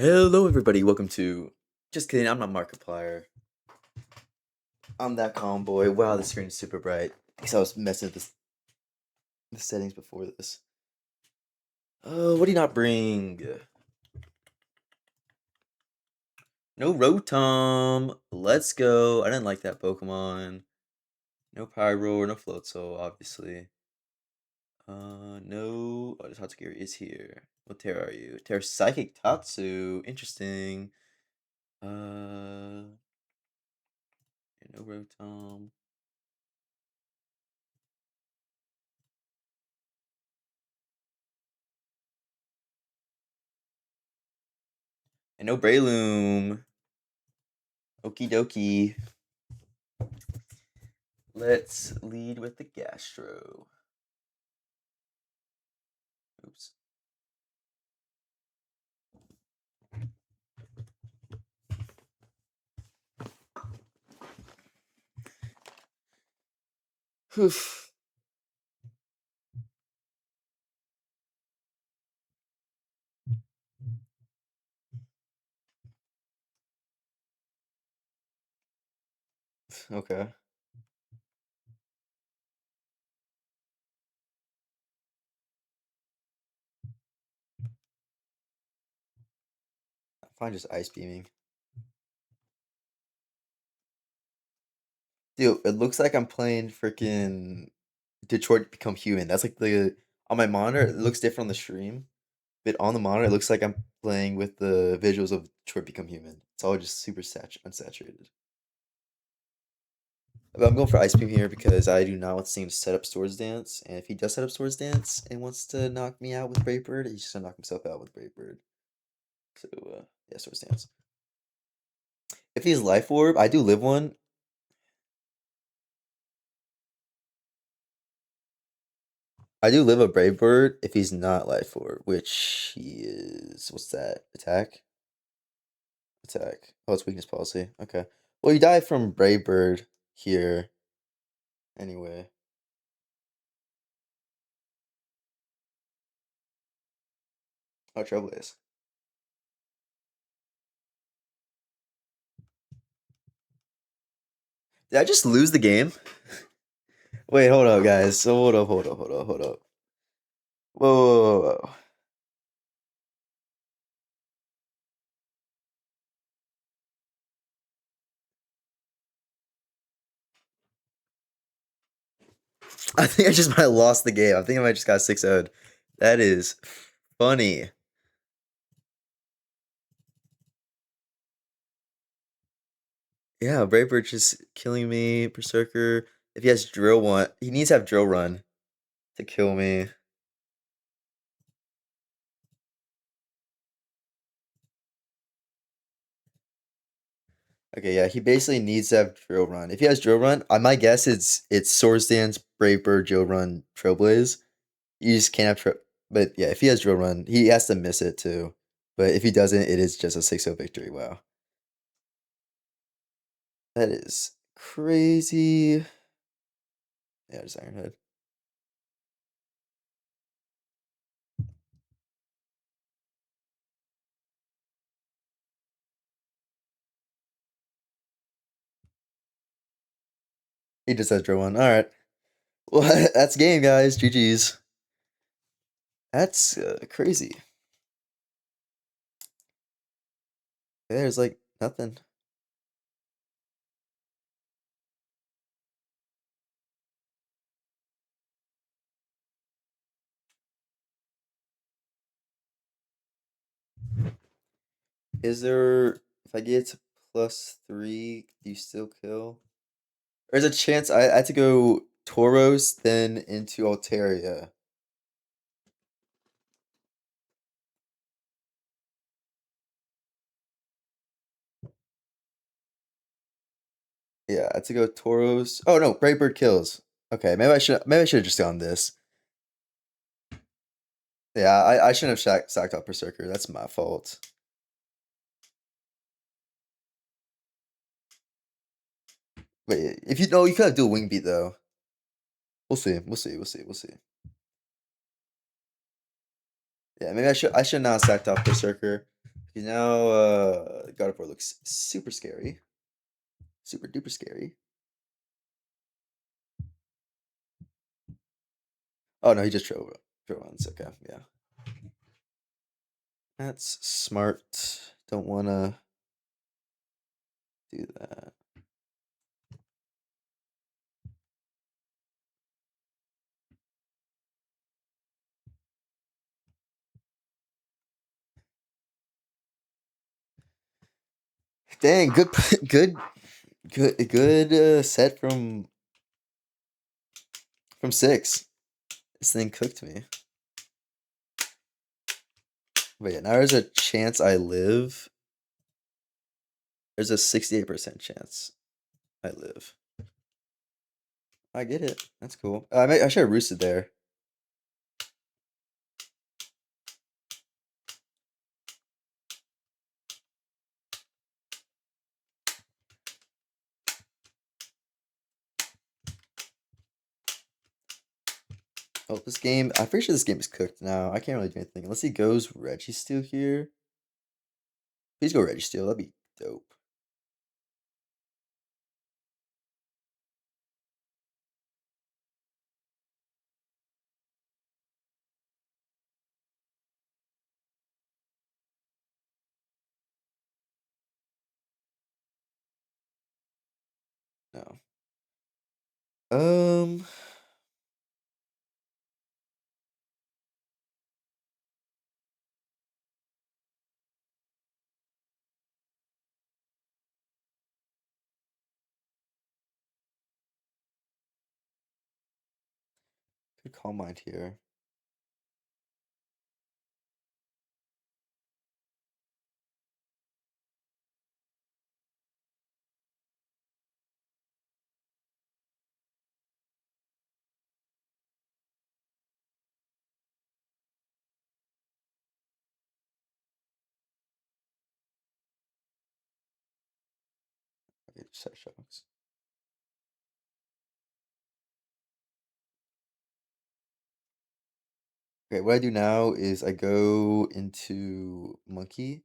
Hello, everybody. Welcome to. Just kidding. I'm not Markiplier. I'm that calm boy. Wow, the screen's super bright. Because I was messing with the settings before this. What do you not bring? No Rotom. Let's go. I didn't like that Pokemon. No Pyro or no Floatzel, obviously. No. Oh, this Hatsukiri is here. What Terra are you? Terra Psychic Tatsu. Interesting. No Rotom. And no Breloom. Okie dokie. Let's lead with the Gastro. Oops. Oof. Okay. I'm fine just ice beaming. Dude, it looks like I'm playing freaking Detroit Become Human. That's like the on my monitor. It looks different on the stream, but on the monitor, it looks like I'm playing with the visuals of Detroit Become Human. It's all just super unsaturated. But I'm going for ice beam here because I do not want to see him set up Swords Dance. And if he does set up Swords Dance and wants to knock me out with Brave Bird, he's just gonna knock himself out with Brave Bird. So yeah, Swords Dance. If he's Life Orb, I do live one. I do live a Brave Bird if he's not Life Orb, which he is. What's that? Attack? Attack. Oh, it's weakness policy. Okay. Well, you die from Brave Bird here. Anyway. Oh, Trailblaze. Did I just lose the game? Wait, hold up, guys. So hold up. Whoa. I think I just might have lost the game. I think I might just got 6 0. That is funny. Yeah, Brave Bird just killing me. Berserker. If he has Drill One, he needs to have Drill Run to kill me. Okay, yeah, he basically needs to have Drill Run. If he has Drill Run, my guess it's Swords Dance, Brave Bird, Drill Run, Trailblaze. You just can't have but yeah, if he has Drill Run, he has to miss it too. But if he doesn't, it is just a 6-0 victory. Wow. That is crazy. Yeah, just Iron Head. He just has Drill Run. Alright. Well, that's game, guys. GG's. That's crazy. There's like nothing. Is there, if I get to +3, do you still kill? There's a chance I had to go Tauros, then into Altaria. Yeah, I had to go Tauros. Oh no, Brightbird kills. Okay, maybe I should have just gone this. Yeah, I shouldn't have sacked off Berserker. That's my fault. Wait, if you know, you could have do a wing beat though. We'll see. We'll see. We'll see. We'll see. Yeah, maybe I should not have sacked off Berserker. Okay, now God of War looks super scary. Super duper scary. Oh no, he just drove runs. Okay, yeah. That's smart. Don't wanna do that. Dang, good good set from six. This thing cooked me. But yeah, now there's a chance I live. There's a 68% chance I live. I get it. That's cool. I should have roosted there. Oh, this game. I'm pretty sure this game is cooked now. I can't really do anything unless he goes Registeel here. Please go Registeel. That'd be dope. No. Um. Could Calm Mind here. Okay, just set shocks. Okay, what I do now is I go into Monkey.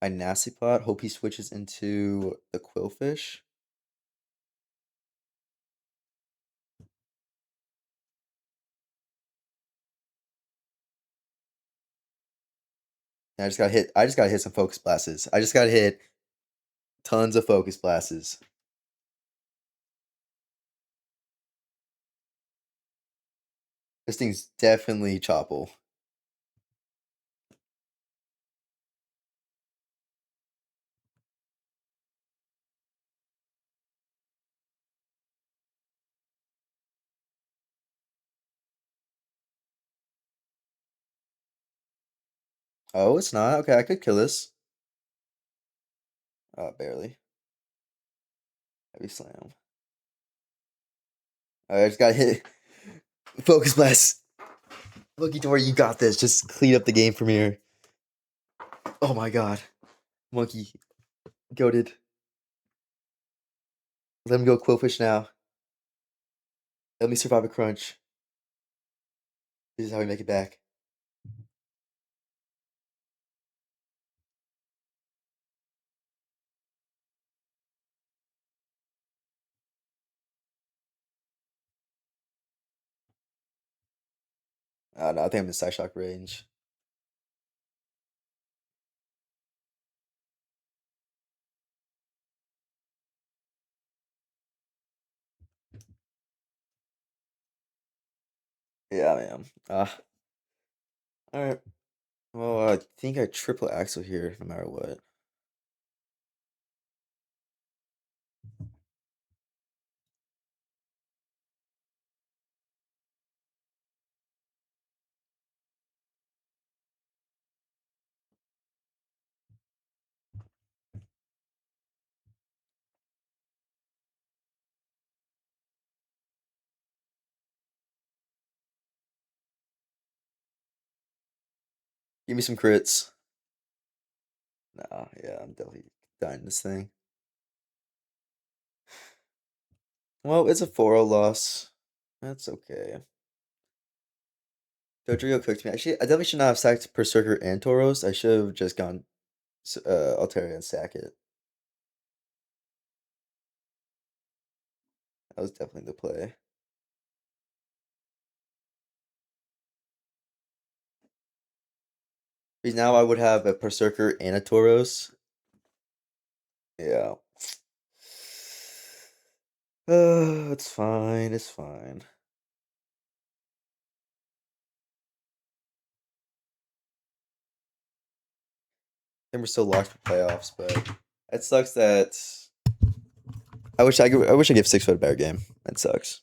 I Nasty Pot. Hope he switches into the Quillfish. And I just got hit. I just got to hit some focus blasts. I just got to hit tons of focus blasts. This thing's definitely choppable. Oh, it's not. Okay, I could kill this. Barely. Heavy slam. I just got hit. Focus blast. Looky Tori, you got this. Just clean up the game from here. Oh my god. Monkey. Goated. Let him go Quillfish now. Let me survive a crunch. This is how we make it back. No, I think I'm in side shock range. Yeah, I am. Alright. Well, I think I triple axle here no matter what. Give me some crits. Nah, yeah, I'm definitely dying this thing. Well, it's a 4-0 loss. That's okay. Dodrio cooked me. Actually, I definitely should not have sacked Berserker and Tauros. I should have just gone Altaria and sack it. That was definitely the play. Because now I would have a Berserker and a Tauros. Yeah. It's fine. It's fine. And we're still locked for playoffs, but it sucks that I wish I give 6 foot a better game. That sucks.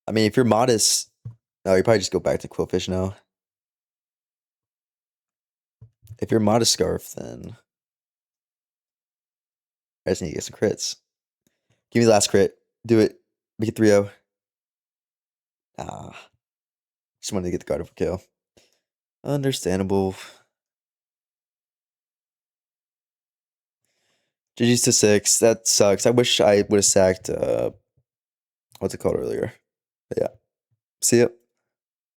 I mean, if you're modest, no, you probably just go back to Quillfish now. If you're modest scarf, then I just need to get some crits. Give me the last crit. Do it. Make it 3-0. Ah, just wanted to get the card for kill. Understandable. GG's to 6. That sucks. I wish I would have sacked what's it called earlier. But yeah. See ya.